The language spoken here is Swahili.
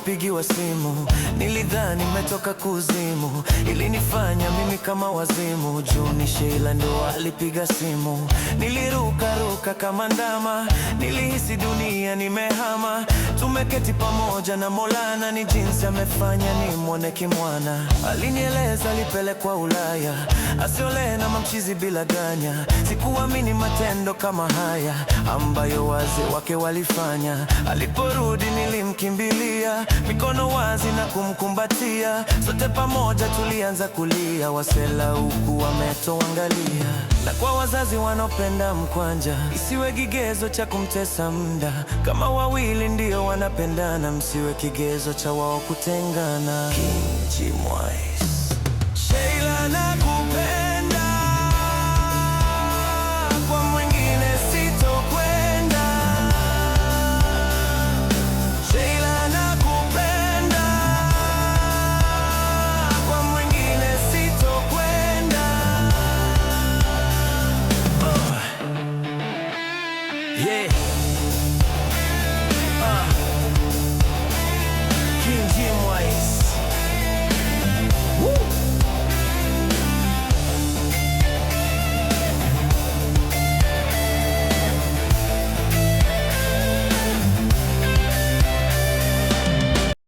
nilipigiwa simu, nilidhani nimetoka kuzimu. Ilinifanya mimi kama wazimu, Juni Sheila ndo alipiga simu. Niliruka kama ndama, nilihisi dunia nimehama. Tumeketi pamoja na Maulana, ni jinsi amefanya nimwone kimwana. Alinieleza alipelekwa Ulaya, asiole na mamchizi bila ganya. Sikuamini matendo kama haya ambayo wazee wake walifanya. Aliporudi nilimkimbilia, mikono wazi na kumkumbatia. Sote pamoja tulianza kulia, wasela huku wametoangalia. Na kwa wazazi wanaopenda mkwanja, isiwe kigezo cha kumtesa mda. Kama wawili ndio wanapendana, msiwe kigezo cha wao kutengana. King G Mwais, Sheila na